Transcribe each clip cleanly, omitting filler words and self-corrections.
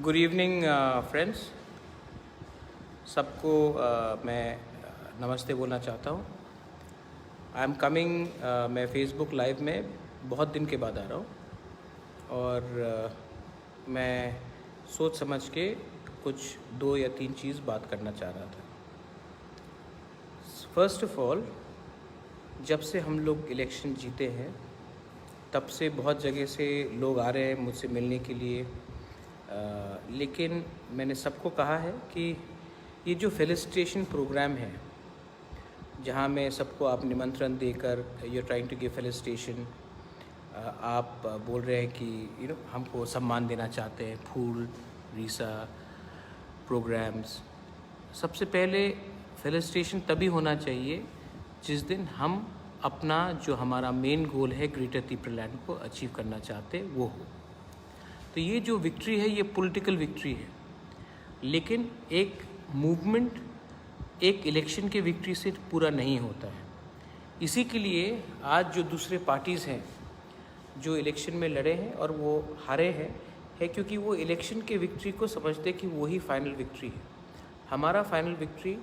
Good evening friends. सबको मैं नमस्ते बोलना चाहता हूँ। आई एम कमिंग, मैं फेसबुक लाइव में बहुत दिन के बाद आ रहा हूँ और मैं सोच समझ के कुछ 2 या 3 चीज़ बात करना चाह रहा था। फर्स्ट ऑफ ऑल, जब से हम लोग इलेक्शन जीते हैं तब से बहुत जगह से लोग आ रहे हैं मुझसे मिलने के लिए, लेकिन मैंने सबको कहा है कि ये जो फेलिसिटेशन प्रोग्राम है जहाँ में सबको आप निमंत्रण देकर you trying to give felicitation, आप बोल रहे हैं कि हमको सम्मान देना चाहते हैं, फूल रीसा प्रोग्राम्स। सबसे पहले फेलिसिटेशन तभी होना चाहिए जिस दिन हम अपना जो हमारा मेन गोल है ग्रेटर त्रिपुरालैंड को अचीव करना चाहते वो हो। तो ये जो विक्ट्री है ये पॉलिटिकल विक्ट्री है, लेकिन एक मूवमेंट एक इलेक्शन के विक्ट्री से पूरा नहीं होता है। इसी के लिए आज जो दूसरे पार्टीज़ हैं जो इलेक्शन में लड़े हैं और वो हारे हैं क्योंकि वो इलेक्शन के विक्ट्री को समझते कि वही फाइनल विक्ट्री है। हमारा फाइनल विक्ट्री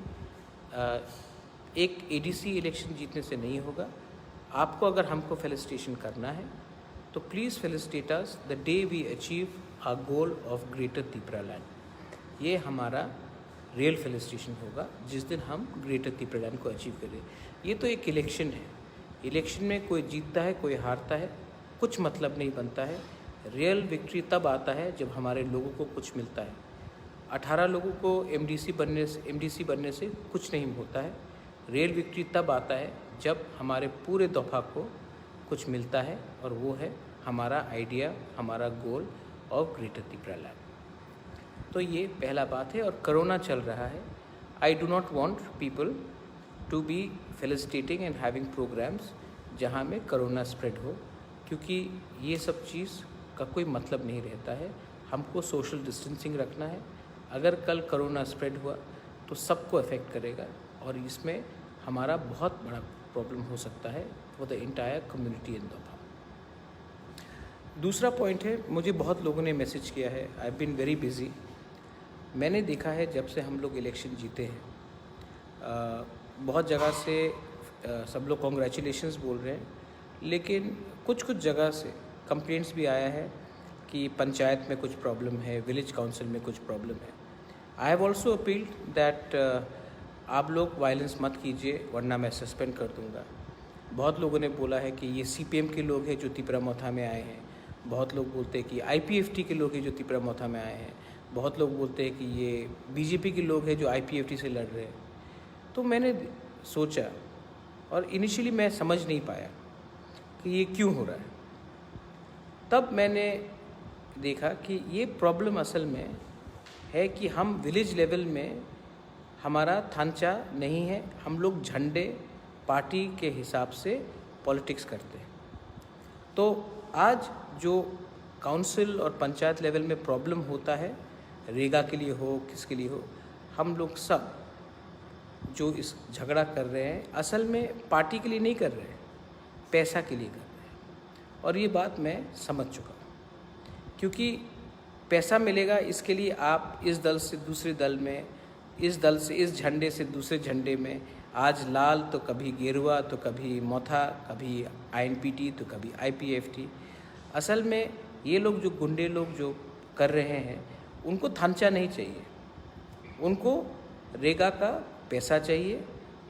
एक एडीसी इलेक्शन जीतने से नहीं होगा। आपको अगर हमको फेलिसिटेशन करना है तो please felicitate us the day we achieve a goal of greater Tripuraland. ये हमारा रियल फेलिसिटेशन होगा जिस दिन हम ग्रेटर त्रिपुरालैंड को अचीव करें। ये तो एक इलेक्शन है, इलेक्शन में कोई जीतता है कोई हारता है, कुछ मतलब नहीं बनता है। रियल विक्ट्री तब आता है जब हमारे लोगों को कुछ मिलता है। 18 लोगों को एमडीसी बनने से कुछ नहीं होता है। रियल विक्ट्री तब आता है जब हमारे पूरे दफा को कुछ मिलता है और वो है हमारा आइडिया, हमारा गोल ऑफ ग्रेटर त्रिपुरालैंड। तो ये पहला बात है। और कोरोना चल रहा है। I do not want people to be felicitating and having programs जहाँ में कोरोना स्प्रेड हो, क्योंकि ये सब चीज़ का कोई मतलब नहीं रहता है। हमको सोशल डिस्टेंसिंग रखना है। अगर कल कोरोना स्प्रेड हुआ तो सबको अफेक्ट करेगा और इसमें हमारा बहुत बड़ा प्रॉब्लम हो सकता है for the entire community in दोपा। दूसरा पॉइंट है, मुझे बहुत लोगों ने मैसेज किया है, I have been very busy. मैंने देखा है जब से हम लोग इलेक्शन जीते हैं बहुत जगह से सब लोग कॉन्ग्रेचुलेशंस बोल रहे हैं, लेकिन कुछ जगह से कंप्लेंट्स भी आया है कि पंचायत में कुछ प्रॉब्लम है, विलेज काउंसिल में कुछ प्रॉब्लम है। I have also appealed that आप लोग वायलेंस मत कीजिए वरना मैं सस्पेंड कर दूंगा। बहुत लोगों ने बोला है कि ये सीपीएम के लोग हैं जो तिपरामोथा में आए हैं, बहुत लोग बोलते हैं कि आईपीएफटी के लोग हैं जो तिपरामोथा में आए हैं, बहुत लोग बोलते हैं कि ये बीजेपी के लोग हैं जो आईपीएफटी से लड़ रहे हैं। तो मैंने सोचा और इनिशियली मैं समझ नहीं पाया कि ये क्यों हो रहा है। तब मैंने देखा कि ये प्रॉब्लम असल में है कि हम विलेज लेवल में हमारा ढांचा नहीं है। हम लोग झंडे पार्टी के हिसाब से पॉलिटिक्स करते हैं। तो आज जो काउंसिल और पंचायत लेवल में प्रॉब्लम होता है, रेगा के लिए हो किसके लिए हो, हम लोग सब जो इस झगड़ा कर रहे हैं असल में पार्टी के लिए नहीं कर रहे हैं, पैसा के लिए कर रहे हैं। और ये बात मैं समझ चुका हूँ, क्योंकि पैसा मिलेगा इसके लिए आप इस दल से दूसरे दल में, इस दल से इस झंडे से दूसरे झंडे में, आज लाल तो कभी गेरुआ तो कभी मोथा, कभी आईएनपीटी तो कभी आईपीएफटी। असल में ये लोग जो गुंडे लोग जो कर रहे हैं उनको ढांचा नहीं चाहिए, उनको रेगा का पैसा चाहिए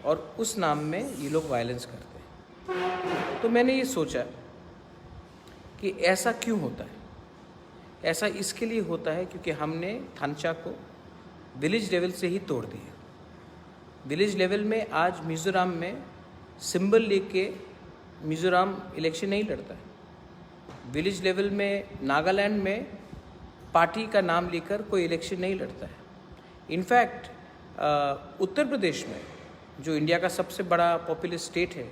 और उस नाम में ये लोग वायलेंस करते हैं। तो मैंने ये सोचा कि ऐसा क्यों होता है। ऐसा इसके लिए होता है क्योंकि हमने ढांचा को विलेज लेवल से ही तोड़ दिया। विलेज लेवल में आज मिज़ोरम में सिंबल लेके मिज़ोरम इलेक्शन नहीं लड़ता है। विलेज लेवल में नागालैंड में पार्टी का नाम लेकर कोई इलेक्शन नहीं लड़ता है। इनफैक्ट उत्तर प्रदेश में जो इंडिया का सबसे बड़ा पॉपुलर स्टेट है,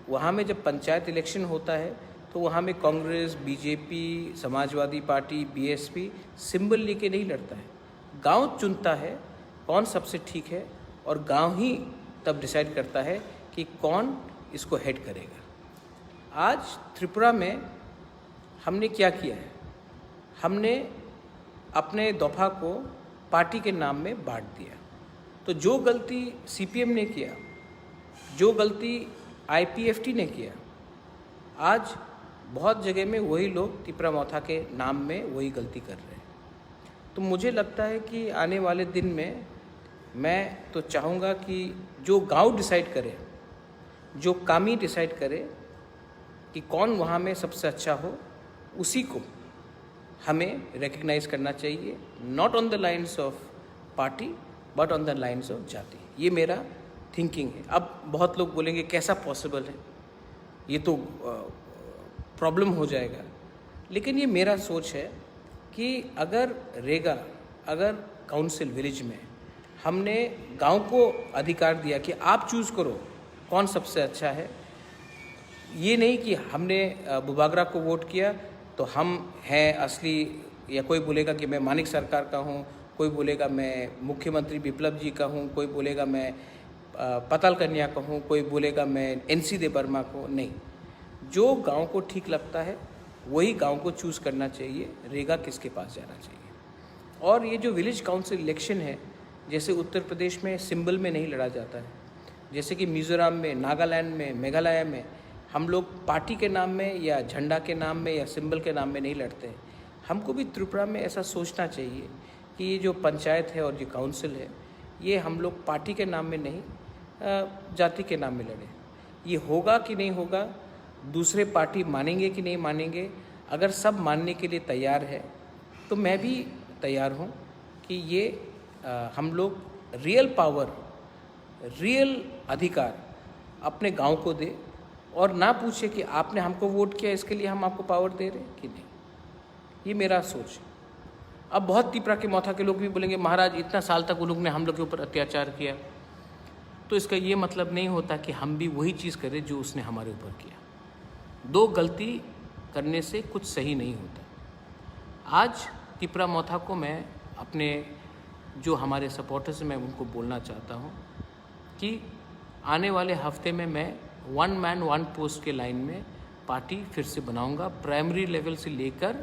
वहाँ में जब पंचायत इलेक्शन होता है तो वहाँ में Congress, BJP, Samajwadi party, BSP symbol लेके नहीं लड़ता है। गांव चुनता है कौन सबसे ठीक है और गांव ही तब डिसाइड करता है कि कौन इसको हेड करेगा। आज त्रिपुरा में हमने क्या किया है, हमने अपने दफ़ा को पार्टी के नाम में बांट दिया। तो जो गलती सीपीएम ने किया, जो गलती आईपीएफटी ने किया, आज बहुत जगह में वही लोग तिपरा मौथा के नाम में वही गलती कर रहे हैं। तो मुझे लगता है कि आने वाले दिन में मैं तो चाहूँगा कि जो गांव डिसाइड करे, जो कामी डिसाइड करे कि कौन वहाँ में सबसे अच्छा हो, उसी को हमें रिकग्नाइज़ करना चाहिए, not on the lines of party but on the lines of जाति। ये मेरा थिंकिंग है। अब बहुत लोग बोलेंगे कैसा पॉसिबल है, ये तो प्रॉब्लम हो जाएगा, लेकिन ये मेरा सोच है कि अगर रेगा, अगर काउंसिल विलेज में हमने गांव को अधिकार दिया कि आप चूज़ करो कौन सबसे अच्छा है, ये नहीं कि हमने बुबागरा को वोट किया तो हम हैं असली, या कोई बोलेगा कि मैं मानिक सरकार का हूँ, कोई बोलेगा मैं मुख्यमंत्री बिप्लब जी का हूँ, कोई बोलेगा मैं पताल कन्या का हूँ, कोई बोलेगा मैं एनसी दे बर्मा को। नहीं, जो गांव को ठीक लगता है वही गांव को चूज़ करना चाहिए, रेगा किसके पास जाना चाहिए। और ये जो विलेज काउंसिल इलेक्शन है, जैसे उत्तर प्रदेश में सिंबल में नहीं लड़ा जाता है, जैसे कि मिज़ोरम में, नागालैंड में, मेघालय में हम लोग पार्टी के नाम में या झंडा के नाम में या सिंबल के नाम में नहीं लड़ते हैं। हमको भी त्रिपुरा में ऐसा सोचना चाहिए कि ये जो पंचायत है और जो काउंसिल है, ये हम लोग पार्टी के नाम में नहीं, जाति के नाम में लड़े। ये होगा कि नहीं होगा, दूसरे पार्टी मानेंगे कि नहीं मानेंगे, अगर सब मानने के लिए तैयार है तो मैं भी तैयार हूँ कि ये हम लोग रियल पावर, रियल अधिकार अपने गांव को दे, और ना पूछे कि आपने हमको वोट किया इसके लिए हम आपको पावर दे रहे हैं कि नहीं। ये मेरा सोच है। अब बहुत तिपरा के मौथा के लोग भी बोलेंगे महाराज इतना साल तक उन लोग ने हम लोग के ऊपर अत्याचार किया, तो इसका ये मतलब नहीं होता कि हम भी वही चीज़ करें जो उसने हमारे ऊपर किया। दो गलती करने से कुछ सही नहीं होता। आज तिपरा मौथा को मैं अपने जो हमारे सपोर्टर्स हैं, मैं उनको बोलना चाहता हूँ कि आने वाले हफ्ते में मैं 1 मैन 1 पोस्ट के लाइन में पार्टी फिर से बनाऊंगा, प्राइमरी लेवल से लेकर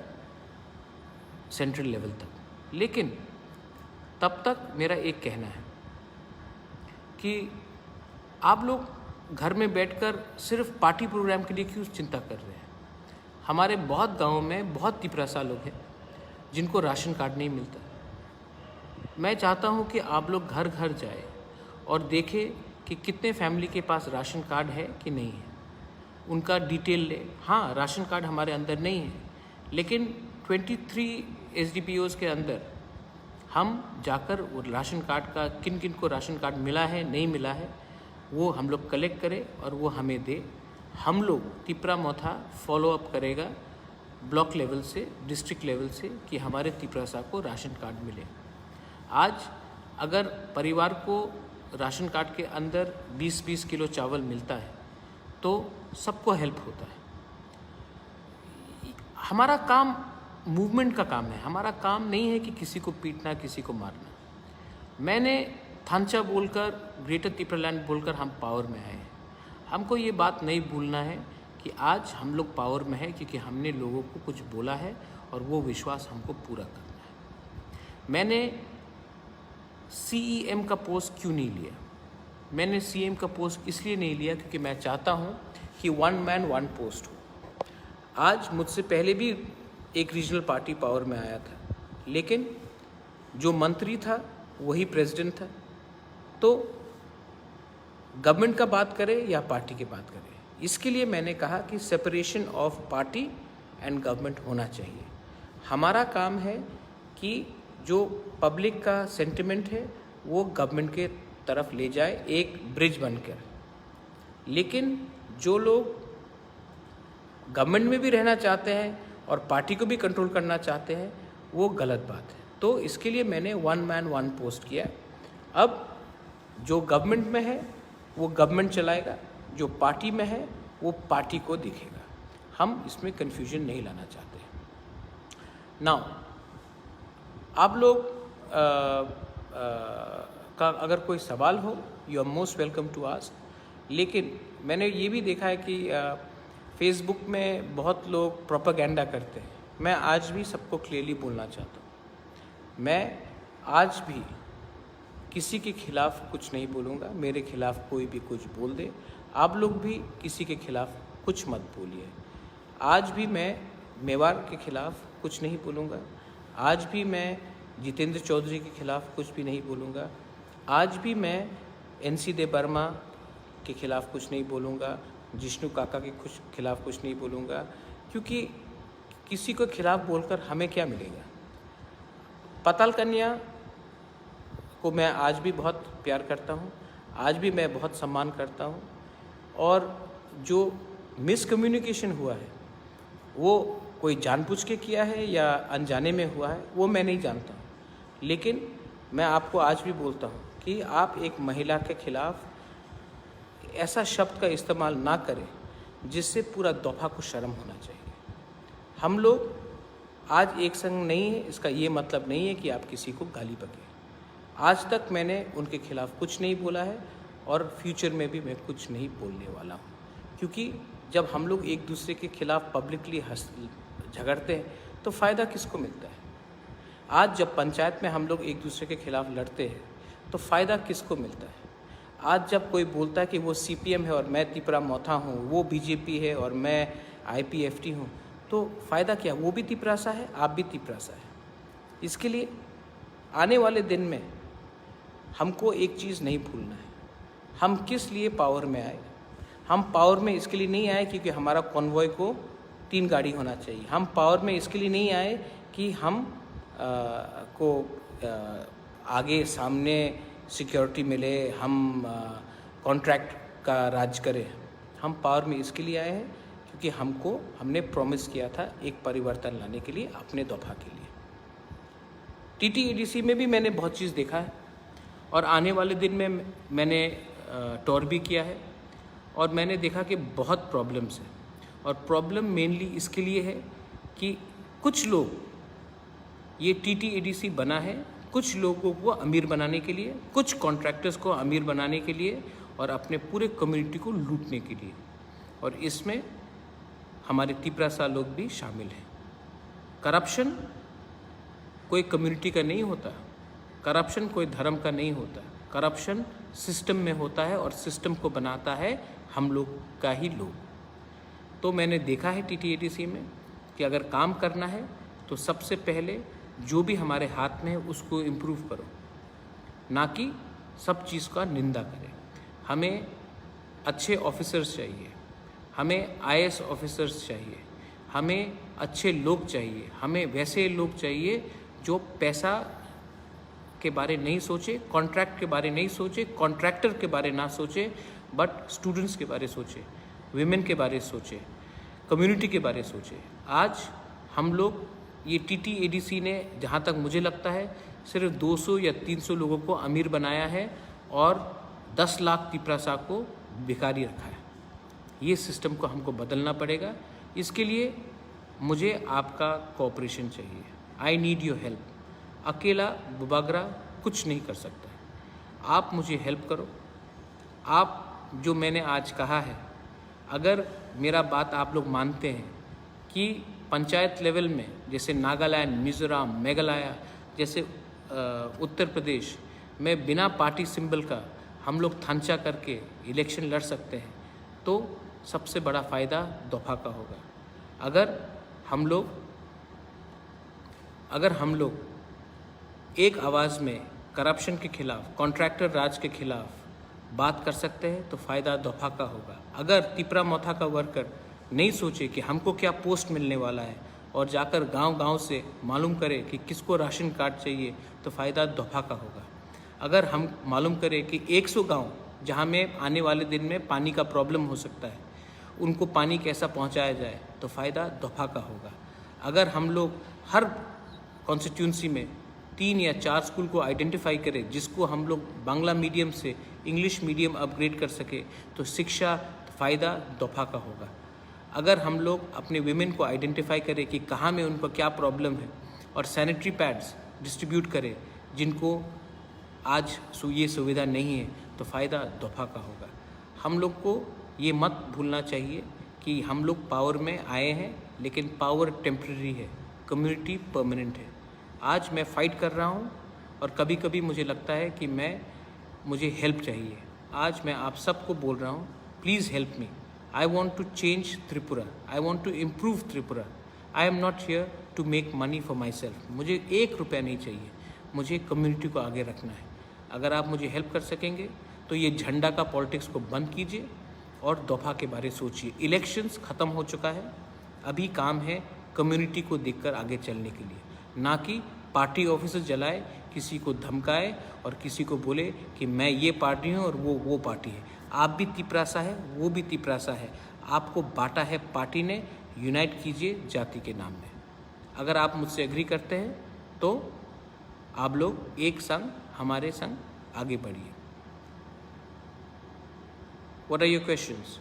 सेंट्रल लेवल तक। लेकिन तब तक मेरा एक कहना है कि आप लोग घर में बैठकर सिर्फ पार्टी प्रोग्राम के लिए क्यों चिंता कर रहे हैं। हमारे बहुत गांवों में बहुत तिपरासा लोग हैं जिनको राशन कार्ड नहीं मिलता। मैं चाहता हूं कि आप लोग घर घर जाए और देखें कि कितने फैमिली के पास राशन कार्ड है कि नहीं है, उनका डिटेल ले। हाँ, राशन कार्ड हमारे अंदर नहीं है, लेकिन 23 SDPOs के अंदर हम जाकर वो राशन कार्ड का किन किन को राशन कार्ड मिला है नहीं मिला है वो हम लोग कलेक्ट करें और वो हमें दे। हम लोग तिपरा मौथा फॉलो अप करेगा ब्लॉक लेवल से, डिस्ट्रिक्ट लेवल से, कि हमारे तिपरासा को राशन कार्ड मिले। आज अगर परिवार को राशन कार्ड के अंदर 20-20 किलो चावल मिलता है तो सबको हेल्प होता है। हमारा काम मूवमेंट का काम है, हमारा काम नहीं है कि किसी को पीटना, किसी को मारना। मैंने थांचा बोलकर, ग्रेटर तिपरालैंड बोलकर हम पावर में आए हैं। हमको ये बात नहीं भूलना है कि आज हम लोग पावर में है क्योंकि हमने लोगों को कुछ बोला है और वो विश्वास हमको पूरा करना है। मैंने CEM का पोस्ट क्यों नहीं लिया? मैंने CM का पोस्ट इसलिए नहीं लिया क्योंकि मैं चाहता हूँ कि 1 मैन 1 पोस्ट हो। आज मुझसे पहले भी एक रीजनल पार्टी पावर में आया था, लेकिन जो मंत्री था वही प्रेसिडेंट था। तो गवर्नमेंट का बात करें या पार्टी की बात करें, इसके लिए मैंने कहा कि separation of party and government होना चाहिए। हमारा काम है कि जो पब्लिक का सेंटिमेंट है वो गवर्नमेंट के तरफ ले जाए, एक ब्रिज बनकर। लेकिन जो लोग गवर्नमेंट में भी रहना चाहते हैं और पार्टी को भी कंट्रोल करना चाहते हैं, वो गलत बात है। तो इसके लिए मैंने 1 मैन 1 पोस्ट किया। अब जो गवर्नमेंट में है वो गवर्नमेंट चलाएगा, जो पार्टी में है वो पार्टी को दिखेगा। हम इसमें कन्फ्यूजन नहीं लाना चाहते। नाउ आप लोग का अगर कोई सवाल हो, you are most welcome to ask. लेकिन मैंने ये भी देखा है कि फेसबुक में बहुत लोग प्रोपेगेंडा करते हैं। मैं आज भी सबको क्लियरली बोलना चाहता हूँ, मैं आज भी किसी के खिलाफ़ कुछ नहीं बोलूँगा। मेरे खिलाफ़ कोई भी कुछ बोल दे, आप लोग भी किसी के खिलाफ़ कुछ मत बोलिए। आज भी मैं मेवाड़ के खिलाफ़ कुछ नहीं बोलूँगा। आज भी मैं जितेंद्र चौधरी के खिलाफ़ कुछ भी नहीं बोलूँगा। आज भी मैं NC दे बर्मा के खिलाफ़ कुछ नहीं बोलूँगा, जिष्णु काका के खिलाफ़ कुछ नहीं बोलूँगा, क्योंकि किसी को खिलाफ़ बोलकर हमें क्या मिलेगा। पाताल कन्या को मैं आज भी बहुत प्यार करता हूँ, आज भी मैं बहुत सम्मान करता हूँ, और जो मिसकम्युनिकेशन हुआ है वो कोई जानबूझ के किया है या अनजाने में हुआ है वो मैं नहीं जानता हूँ। लेकिन मैं आपको आज भी बोलता हूँ कि आप एक महिला के खिलाफ़ ऐसा शब्द का इस्तेमाल ना करें जिससे पूरा दफ़ा को शर्म होना चाहिए। हम लोग आज एक संग नहीं है, इसका ये मतलब नहीं है कि आप किसी को गाली बकें। आज तक मैंने उनके खिलाफ़ कुछ नहीं बोला है और फ्यूचर में भी मैं कुछ नहीं बोलने वाला हूँ, क्योंकि जब हम लोग एक दूसरे के खिलाफ़ पब्लिकली झगड़ते हैं तो फ़ायदा किसको मिलता है। आज जब पंचायत में हम लोग एक दूसरे के खिलाफ़ लड़ते हैं तो फ़ायदा किसको मिलता है। आज जब कोई बोलता है कि वो CPM है और मैं तिपरा मोथा हूँ, वो BJP है और मैं IPFT हूँ, तो फ़ायदा क्या, वो भी तिपरासा है, आप भी तिपरासा है। इसके लिए आने वाले दिन में हमको एक चीज़ नहीं भूलना है, हम किस लिए पावर में आए। हम पावर में इसके लिए नहीं आए क्योंकि हमारा कॉन्वॉय को 3 गाड़ी होना चाहिए। हम पावर में इसके लिए नहीं आए कि हम आगे सामने सिक्योरिटी मिले, हम कॉन्ट्रैक्ट का राज करें। हम पावर में इसके लिए आए हैं क्योंकि हमने प्रॉमिस किया था एक परिवर्तन लाने के लिए, अपने दफ़ा के लिए। TTEDC में भी मैंने बहुत चीज़ देखा है और आने वाले दिन में मैंने टूर भी किया है और मैंने देखा कि बहुत प्रॉब्लम्स हैं। और प्रॉब्लम मेनली इसके लिए है कि कुछ लोग, ये TTEDC बना है कुछ लोगों को अमीर बनाने के लिए, कुछ कॉन्ट्रैक्टर्स को अमीर बनाने के लिए और अपने पूरे कम्युनिटी को लूटने के लिए, और इसमें हमारे तिपरासा लोग भी शामिल हैं। करप्शन कोई कम्युनिटी का नहीं होता, करप्शन कोई धर्म का नहीं होता, करप्शन सिस्टम में होता है और सिस्टम को बनाता है हम लोग का ही लोग। तो मैंने देखा है TTEDC में कि अगर काम करना है तो सबसे पहले जो भी हमारे हाथ में है उसको इम्प्रूव करो, ना कि सब चीज़ का निंदा करें। हमें अच्छे ऑफिसर्स चाहिए, हमें IAS ऑफिसर्स चाहिए, हमें अच्छे लोग चाहिए, हमें वैसे लोग चाहिए जो पैसा के बारे नहीं सोचे, कॉन्ट्रैक्ट के बारे नहीं सोचे, कॉन्ट्रैक्टर के बारे ना सोचे, बट स्टूडेंट्स के बारे सोचे, विमेन के बारे सोचे, कम्युनिटी के बारे सोचे। आज हम लोग ये TTEDC ने जहाँ तक मुझे लगता है सिर्फ 200 या 300 लोगों को अमीर बनाया है और 10 लाख तिपरासा को भिखारी रखा है। ये सिस्टम को हमको बदलना पड़ेगा। इसके लिए मुझे आपका कोऑपरेशन चाहिए। I need your help. अकेला बुबागरा कुछ नहीं कर सकता है, आप मुझे हेल्प करो। आप जो मैंने आज कहा है, अगर मेरा बात आप लोग मानते हैं कि पंचायत लेवल में जैसे नागालैंड, मिज़ोरम, मेघालय जैसे उत्तर प्रदेश में बिना पार्टी सिंबल का हम लोग थांचा करके इलेक्शन लड़ सकते हैं, तो सबसे बड़ा फ़ायदा दफ़ा का होगा। अगर हम लोग एक आवाज़ में करप्शन के खिलाफ, कॉन्ट्रैक्टर राज के खिलाफ बात कर सकते हैं तो फ़ायदा दफ़ा का होगा। अगर तिपरा मोथा का वर्कर नहीं सोचे कि हमको क्या पोस्ट मिलने वाला है और जाकर गांव-गांव से मालूम करे कि किसको राशन कार्ड चाहिए तो फ़ायदा दफ़ा का होगा। अगर हम मालूम करें कि 100 गांव जहां में आने वाले दिन में पानी का प्रॉब्लम हो सकता है, उनको पानी कैसा पहुंचाया जाए तो फ़ायदा दफ़ा का होगा। अगर हम लोग हर कॉन्स्टिट्यूंसी में 3 या 4 स्कूल को आइडेंटिफाई करें जिसको हम लोग बांग्ला मीडियम से इंग्लिश मीडियम अपग्रेड कर सके तो शिक्षा फ़ायदा दफ़ा का होगा। अगर हम लोग अपने विमेन को आइडेंटिफाई करें कि कहाँ में उनको क्या प्रॉब्लम है और सैनिटरी पैड्स डिस्ट्रीब्यूट करें जिनको आज ये सुविधा नहीं है तो फ़ायदा दफ़ा का होगा। हम लोग को ये मत भूलना चाहिए कि हम लोग पावर में आए हैं, लेकिन पावर टेम्प्रेरी है, कम्युनिटी परमानेंट है। आज मैं फ़ाइट कर रहा हूँ और कभी कभी मुझे लगता है कि मुझे हेल्प चाहिए। आज मैं आप सबको बोल रहा हूँ, please help me. I want to change Tripura, I want to improve Tripura. I am not here to make money for myself. मुझे 1 रुपया नहीं चाहिए, मुझे कम्युनिटी को आगे रखना है। अगर आप मुझे हेल्प कर सकेंगे तो ये झंडा का पॉलिटिक्स को बंद कीजिए और दफा के बारे सोचिए। इलेक्शंस ख़त्म हो चुका है, अभी काम है कम्युनिटी को देखकर आगे चलने के लिए, ना कि पार्टी ऑफिस जलाए, किसी को धमकाए और किसी को बोले कि मैं ये पार्टी हूँ और वो पार्टी है। आप भी तिपरासा है, वो भी तिपरासा है, आपको बांटा है पार्टी ने। यूनाइट कीजिए जाति के नाम में। अगर आप मुझसे एग्री करते हैं तो आप लोग एक संग हमारे संग आगे बढ़िए। What are your questions?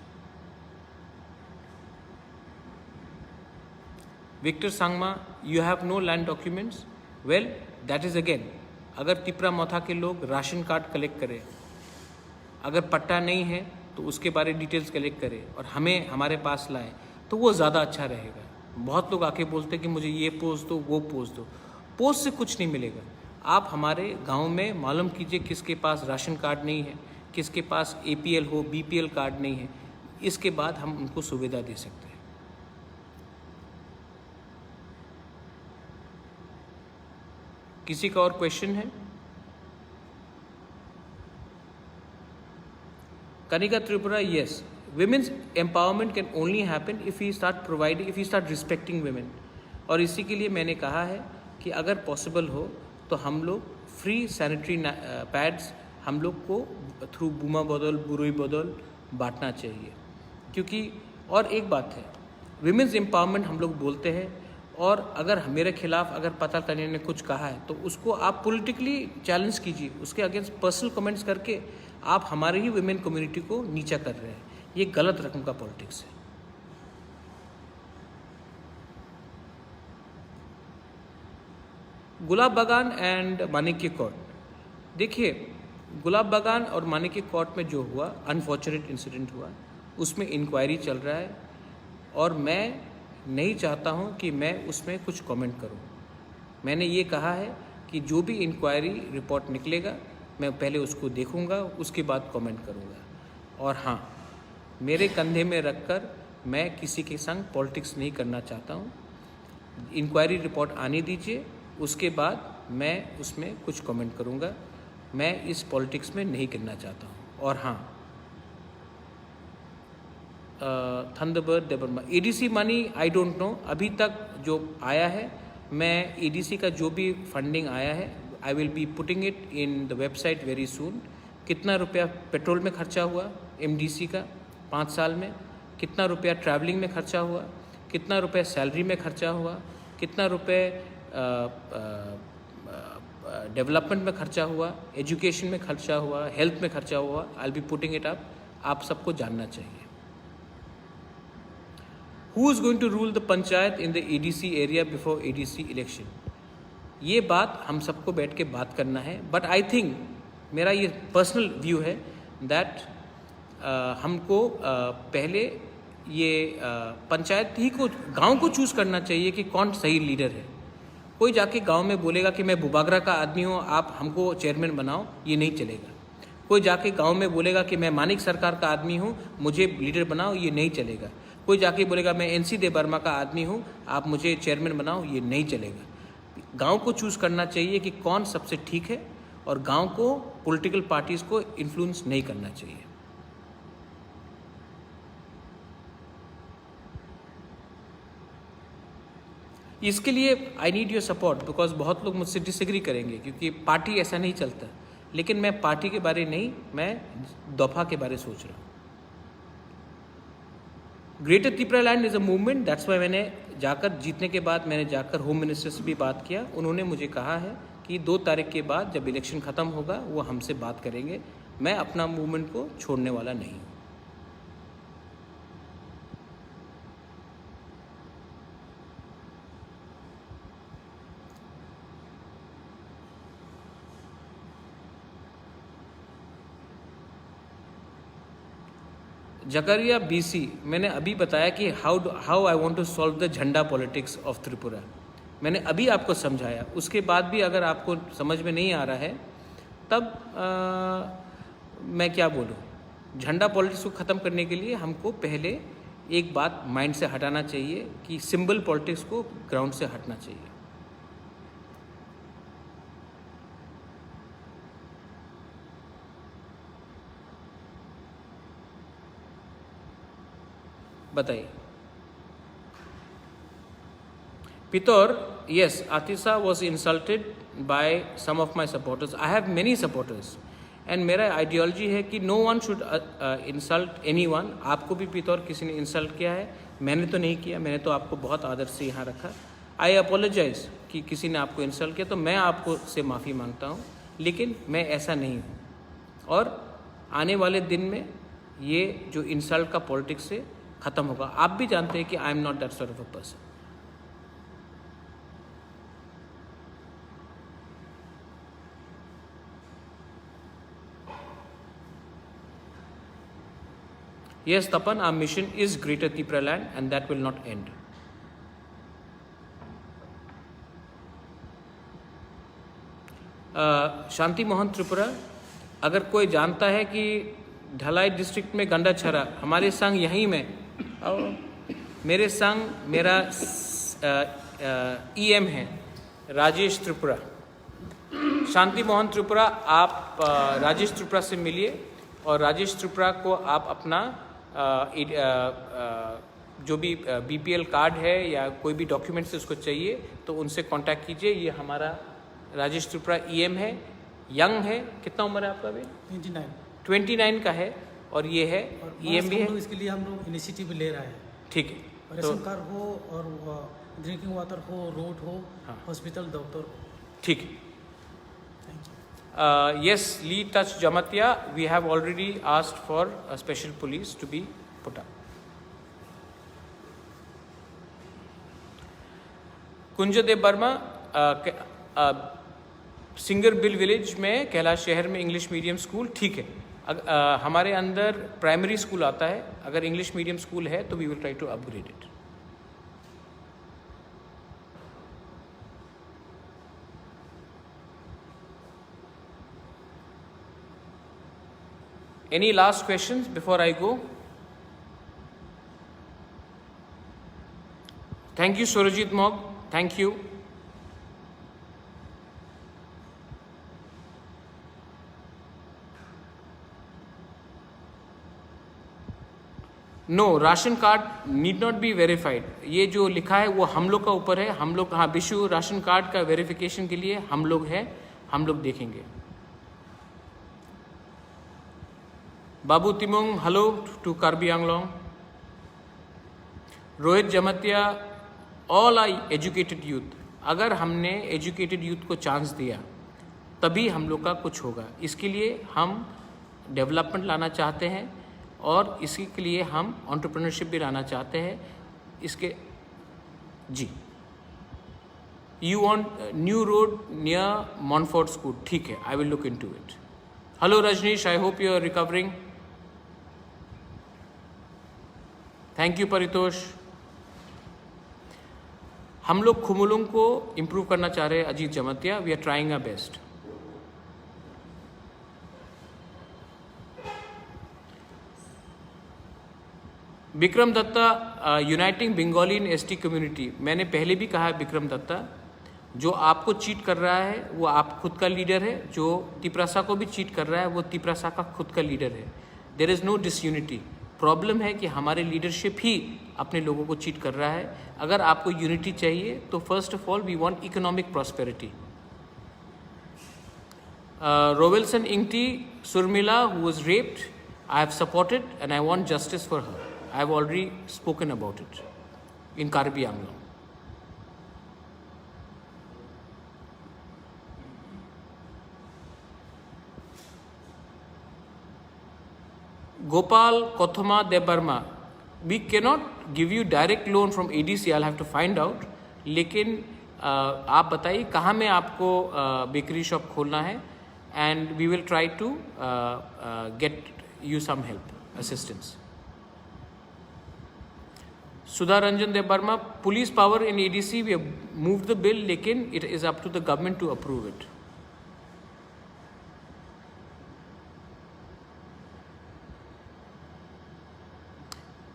Victor Sangma, you have no land documents? Well, that is again, अगर तिपरा मौथा के लोग राशन कार्ड कलेक्ट करें, अगर पट्टा नहीं है तो उसके बारे डिटेल्स कलेक्ट करें और हमें हमारे पास लाएं तो वो ज़्यादा अच्छा रहेगा। बहुत लोग आके बोलते हैं कि मुझे ये पोस्ट दो, वो पोस्ट दो। पोस्ट से कुछ नहीं मिलेगा। आप हमारे गांव में मालूम कीजिए किसके पास राशन कार्ड नहीं है, किसके पास APL हो, BPL कार्ड नहीं है। इसके बाद हम उनको सुविधा दे सकते हैं। किसी का और क्वेश्चन है? Kanika Tripura, yes. Women's empowerment can only happen if we start respecting women. और इसी के लिए मैंने कहा है कि अगर पॉसिबल हो तो हम लोग फ्री सैनिटरी पैड्स हम लोग को थ्रू बूमा बदल, बुरुई बदल बांटना चाहिए। क्योंकि और एक बात है, विमेंस एम्पावरमेंट हम लोग बोलते हैं, और अगर मेरे खिलाफ अगर पता करने ने कुछ कहा है तो उसको आप पॉलिटिकली चैलेंज कीजिए, उसके अगेंस्ट पर्सनल कमेंट्स करके आप हमारे ही वुमेन कम्युनिटी को नीचा कर रहे हैं। ये गलत रकम का पॉलिटिक्स है। गुलाब बागान एंड मानिक्य कोर्ट, देखिए गुलाब बागान और मानिक्य कोर्ट में जो हुआ अनफॉर्चुनेट इंसिडेंट हुआ, उसमें इंक्वायरी चल रहा है और मैं नहीं चाहता हूं कि मैं उसमें कुछ कमेंट करूं। मैंने ये कहा है कि जो भी इंक्वायरी रिपोर्ट निकलेगा मैं पहले उसको देखूंगा, उसके बाद कमेंट करूंगा। और हाँ, मेरे कंधे में रखकर मैं किसी के संग पॉलिटिक्स नहीं करना चाहता हूं। इंक्वायरी रिपोर्ट आने दीजिए, उसके बाद मैं उसमें कुछ कमेंट करूंगा। मैं इस पॉलिटिक्स में नहीं करना चाहता हूं। और हाँ, Thunderbird Debbarma ADC money I don't know, अभी तक जो आया है, मैं ADC का जो भी फंडिंग आया है I will be putting it in the website very soon. कितना रुपया पेट्रोल में खर्चा हुआ MDC का 5 साल में, कितना रुपया ट्रैवलिंग में खर्चा हुआ, कितना रुपया सैलरी में खर्चा हुआ, कितना रुपये डेवलपमेंट में खर्चा हुआ, एजुकेशन में खर्चा हुआ, हेल्थ में खर्चा हुआ, I will be putting it up. आप सबको जानना चाहिए। Who is going to rule the panchayat in the ADC area before ADC election? ये बात हम सबको बैठ के बात करना है। बट आई थिंक, मेरा ये पर्सनल व्यू है दैट हमको पहले ये पंचायत ही को, गांव को चूज़ करना चाहिए कि कौन सही लीडर है। कोई जाके गांव में बोलेगा कि मैं बुबागरा का आदमी हूँ, आप हमको चेयरमैन बनाओ, ये नहीं चलेगा। कोई जाके गांव में बोलेगा कि मैं मानिक सरकार का आदमी हूँ, मुझे लीडर बनाओ, ये नहीं चलेगा। कोई जाके बोलेगा मैं NC देबर्मा का आदमी हूँ, आप मुझे चेयरमैन बनाओ, ये नहीं चलेगा। गांव को चूज़ करना चाहिए कि कौन सबसे ठीक है, और गांव को पॉलिटिकल पार्टीज़ को इन्फ्लुएंस नहीं करना चाहिए। इसके लिए I need your support, because बहुत लोग मुझसे डिसएग्री करेंगे क्योंकि पार्टी ऐसा नहीं चलता। लेकिन मैं पार्टी के बारे नहीं, मैं दफा के बारे सोच रहा हूँ। Greater Tripura land is a movement, that's why मैंने जाकर, जीतने के बाद मैंने जाकर होम मिनिस्टर से भी बात किया। उन्होंने मुझे कहा है कि 2 तारीख के बाद जब इलेक्शन ख़त्म होगा वो हमसे बात करेंगे। मैं अपना मूवमेंट को छोड़ने वाला नहीं हूँ। जकरिया BC, मैंने अभी बताया कि how I want to solve the झंडा पॉलिटिक्स ऑफ त्रिपुरा। मैंने अभी आपको समझाया, उसके बाद भी अगर आपको समझ में नहीं आ रहा है तब मैं क्या बोलूँ। झंडा पॉलिटिक्स को ख़त्म करने के लिए हमको पहले एक बात माइंड से हटाना चाहिए कि सिंबल पॉलिटिक्स को ग्राउंड से हटना चाहिए। बताइए। Pitor, yes, Atisa was insulted by some of my supporters. I have many supporters. And मेरा आइडियोलॉजी है कि no one should insult anyone. आपको भी पितौर किसी ने इंसल्ट किया है, मैंने तो नहीं किया, मैंने तो आपको बहुत आदर से यहाँ रखा। आई अपोलोजाइज कि किसी ने आपको इंसल्ट किया तो मैं आपको से माफ़ी मांगता हूँ, लेकिन मैं ऐसा नहीं हूँ। और आने वाले दिन में ये जो इंसल्ट का पॉलिटिक्स से ख़त्म होगा। आप भी जानते हैं कि आई am not that sort of a person. Yes, Tapan, our mission is Greater Tripura land and that will not end. शांति मोहन त्रिपुरा, अगर कोई जानता है कि ढलाई डिस्ट्रिक्ट में गंडा छरा, हमारे संग यहीं में मेरे संग मेरा EM है राजेश त्रिपुरा। शांति मोहन त्रिपुरा, आप राजेश त्रिपुरा से मिलिए और राजेश त्रिपुरा को आप अपना जो भी BPL कार्ड है या कोई भी डॉक्यूमेंट्स उसको चाहिए तो उनसे कांटेक्ट कीजिए। ये हमारा राजेश त्रिपुरा EM है, यंग है। कितना उम्र है आपका अभी? 29 का है और ये है EM भी है। इसके लिए हम लोग इनिशिएटिव ले रहे हैं। ठीक है, रेशन कार्ड हो और ड्रिंकिंग वाटर हो, रोड हो, हॉस्पिटल, डॉक्टर। ठीक है। Yes, Lee Touch Jamatia, we have already asked for a special police to be put up. Kunjdev Verma, Singer Bil village में कैलाश शहर में इंग्लिश मीडियम स्कूल, ठीक है। हमारे अंदर प्राइमरी स्कूल आता है, अगर इंग्लिश मीडियम स्कूल है तो we will try to upgrade it. Any last questions before I go? Thank you, Surajit Mog. Thank you. No, ration card need not be verified. ये जो लिखा है वो हम लोग का ऊपर है। हम लोग, हाँ, विशु राशन कार्ड का वेरिफिकेशन के लिए हम लोग हैं, हम लोग देखेंगे। Babu Timung, hello to Karbi Anglong. Rohit Jamatia, all I educated youth. अगर हमने एजुकेटेड यूथ को चांस दिया तभी हम लोग का कुछ होगा। इसके लिए हम डेवलपमेंट लाना चाहते हैं और इसी के लिए हम एंटरप्रेन्योरशिप भी लाना चाहते हैं। इसके जी, you want new road near Montfort school, ठीक है, I will look into it. Hello Rajnish, I hope you are recovering. Thank you Paritosh. हम लोग खुमुलुंग को इम्प्रूव करना चाह रहे हैं, Ajit Jamatia, we are trying our best. Vikram Datta, uniting Bengali in ST community. मैंने पहले भी कहा है विक्रम दत्ता, जो आपको चीट कर रहा है वो आप खुद का लीडर है, जो तिपरासा को भी चीट कर रहा है वो तिपरासा का खुद का लीडर है। There is no disunity. Problem है कि हमारे लीडरशिप ही अपने लोगों को चीट कर रहा है। अगर आपको यूनिटी चाहिए तो first of all we want economic prosperity. Rowelson Ingty Surmila, who was raped, I have supported and I want justice for her. I have already spoken about it in Karbi Anglong. Gopal Kothama Debarma, we cannot give you direct loan from ADC, I'll have to find out. लेकिन आप बताइए कहाँ में आपको bakery shop खोलना है and we will try to get you some help, assistance. Sudha Ranjan Dev Burma, police power in ADC, we have moved the bill, लेकिन it is up to the government to approve it.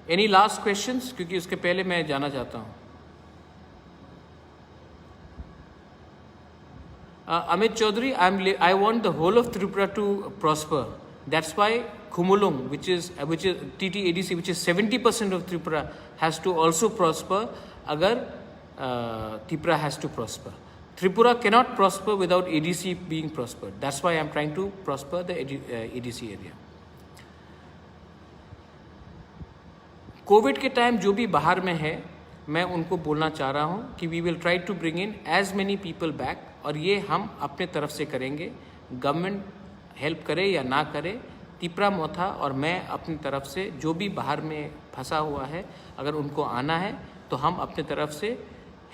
Any last questions? क्योंकि उसके पहले मैं जाना चाहता हूँ. Amit Chaudhary, I want the whole of Tripura to prosper. That's why Khumulung, which is TTADC, which is 70% of Tripura, has to also prosper. Agar Tripura has to prosper. Tripura cannot prosper without ADC being prospered. That's why I'm trying to prosper the ADC area. Covid के time जो भी बाहर में है, मैं उनको बोलना चाह रहा हूँ कि we will try to bring in as many people back, और ये हम अपने तरफ से करेंगे. गवर्नमेंट हेल्प करे या ना करे, तिपरा मोथा और मैं अपनी तरफ से जो भी बाहर में फंसा हुआ है, अगर उनको आना है तो हम अपने तरफ से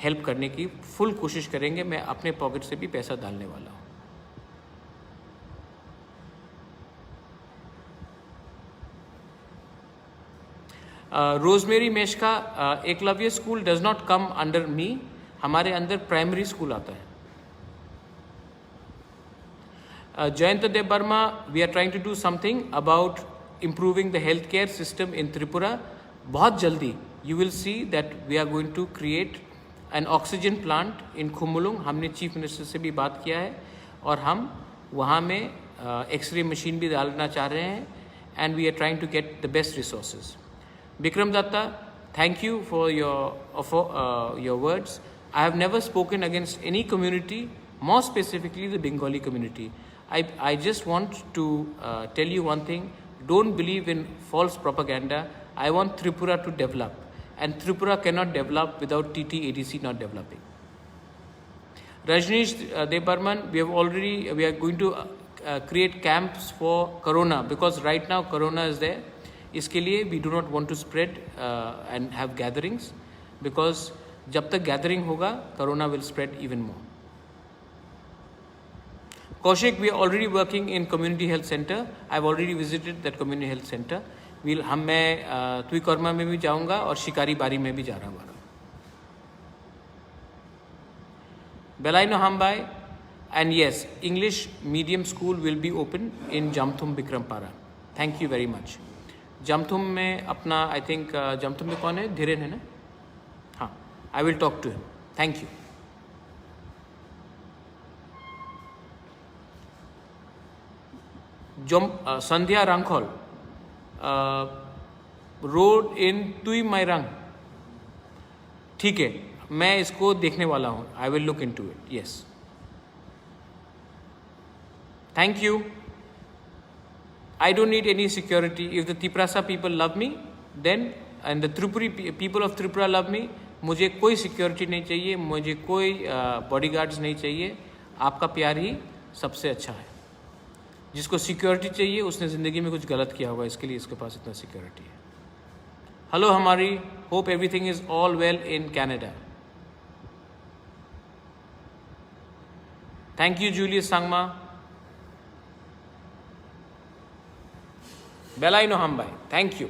हेल्प करने की फुल कोशिश करेंगे. मैं अपने पॉकेट से भी पैसा डालने वाला हूँ. Rosemary Meshka, Eklavya school does not come under me. हमारे अंदर प्राइमरी स्कूल आता है. Jayanta Dev Burma, we are trying to do something about improving the healthcare system in Tripura. बहुत जल्दी you will see that we are going to create an oxygen plant in Khumulung. हमने chief minister से भी बात किया है और हम वहाँ में एक्सरे मशीन भी डालना चाह रहे हैं. And we are trying to get the best resources. Bikram Datta, thank you for your words. I have never spoken against any community, more specifically the Bengali community. I just want to tell you one thing. Don't believe in false propaganda. I want Tripura to develop, and Tripura cannot develop without TTADC not developing. Rajneesh Dev Burman, we are going to create camps for Corona, because right now Corona is there. इसके लिए we do not want to spread and have gatherings, because जब तक gathering होगा Corona will spread even more. Kaushik, we are already working in community health center. I've already visited that community health center. मैं तुईकर्मा में भी जाऊंगा और शिकारी बारी में भी जा रहा हूँ. Belaino Hambai, and yes, English medium school will be open in Jamthum Bikrampara. Thank you very much. Jamthum में अपना I think Jamthum में कौन है? धीरेन है ना? हाँ, I will talk to him. Thank you. Sandhya Rankhol, road in Tui Mairang. ठीक है, मैं इसको देखने वाला हूँ. I will look into it. Yes, thank you. I don't need any security. If the Tiprasa people love me, then, and the Tripuri people of Tripura love me, मुझे कोई security नहीं चाहिए, मुझे कोई बॉडीगार्ड्स नहीं चाहिए. आपका प्यार ही सबसे अच्छा है. जिसको सिक्योरिटी चाहिए उसने ज़िंदगी में कुछ गलत किया होगा, इसके लिए इसके पास इतना सिक्योरिटी है. हेलो हमारी, hope everything is all well in Canada. Thank you Julius Sangma. Belaino Hambai, thank you.